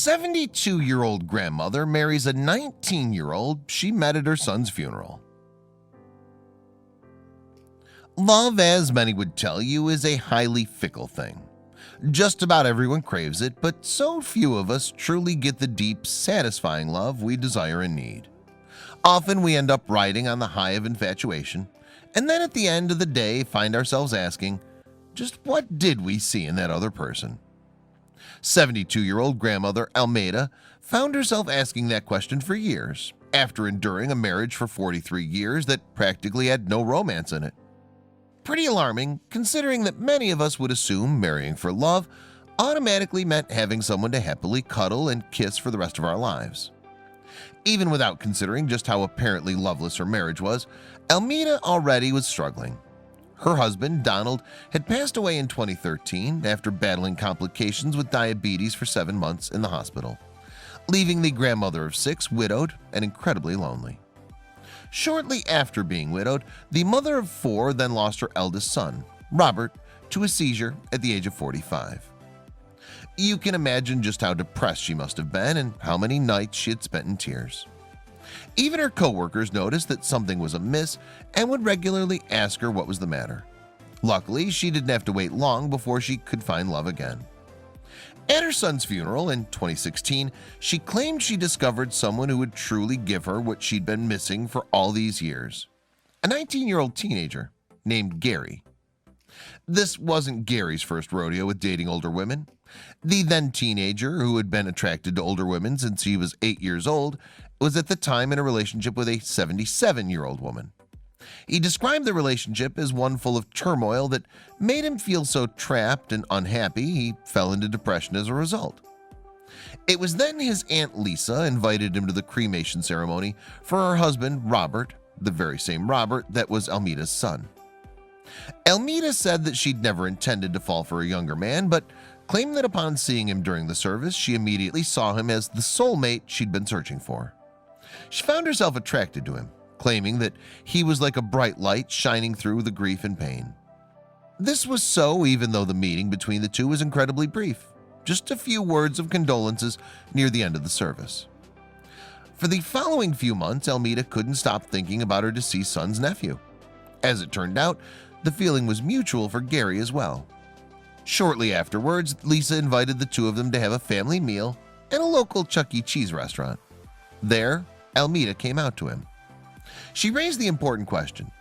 72-year-old grandmother marries a 19-year-old she met at her son's funeral. Love, as many would tell you, is a highly fickle thing. Just about everyone craves it, but so few of us truly get the deep, satisfying love we desire and need. Often we end up riding on the high of infatuation, and then at the end of the day find ourselves asking, just what did we see in that other person? 72-year-old grandmother Almeda found herself asking that question for years, after enduring a marriage for 43 years that practically had no romance in it. Pretty alarming, considering that many of us would assume marrying for love automatically meant having someone to happily cuddle and kiss for the rest of our lives. Even without considering just how apparently loveless her marriage was, Almeda already was struggling. Her husband, Donald, had passed away in 2013 after battling complications with diabetes for 7 months in the hospital, leaving the grandmother of 6 widowed and incredibly lonely. Shortly after being widowed, the mother of 4 then lost her eldest son, Robert, to a seizure at the age of 45. You can imagine just how depressed she must have been and how many nights she had spent in tears. Even her co-workers noticed that something was amiss and would regularly ask her what was the matter. Luckily, she didn't have to wait long before she could find love again. At her son's funeral in 2016, she claimed she discovered someone who would truly give her what she'd been missing for all these years. A 19-year-old teenager named Gary. This wasn't Gary's first rodeo with dating older women. The then teenager, who had been attracted to older women since he was 8 years old, was at the time in a relationship with a 77-year-old woman. He described the relationship as one full of turmoil that made him feel so trapped and unhappy he fell into depression as a result. It was then his Aunt Lisa invited him to the cremation ceremony for her husband Robert, the very same Robert that was Almeda's son. Almeda said that she'd never intended to fall for a younger man, but claimed that upon seeing him during the service, she immediately saw him as the soulmate she'd been searching for. She found herself attracted to him, claiming that he was like a bright light shining through the grief and pain. This was so even though the meeting between the two was incredibly brief, just a few words of condolences near the end of the service. For the following few months, Almeda couldn't stop thinking about her deceased son's nephew. As it turned out, the feeling was mutual for Gary as well. Shortly afterwards, Lisa invited the two of them to have a family meal at a local Chuck E. Cheese restaurant. There, Almeda came out to him. She raised the important question: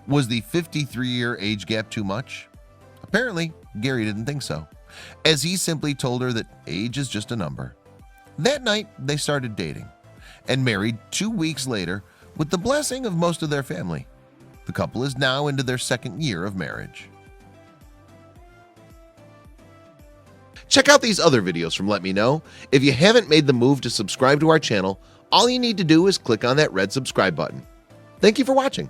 was the 53-year age gap too much? Apparently, Gary didn't think so, as he simply told her that age is just a number. That night, they started dating and married 2 weeks later with the blessing of most of their family. The couple is now into their 2nd year of marriage. Check out these other videos from Let Me Know. If you haven't made the move to subscribe to our channel, all you need to do is click on that red subscribe button. Thank you for watching.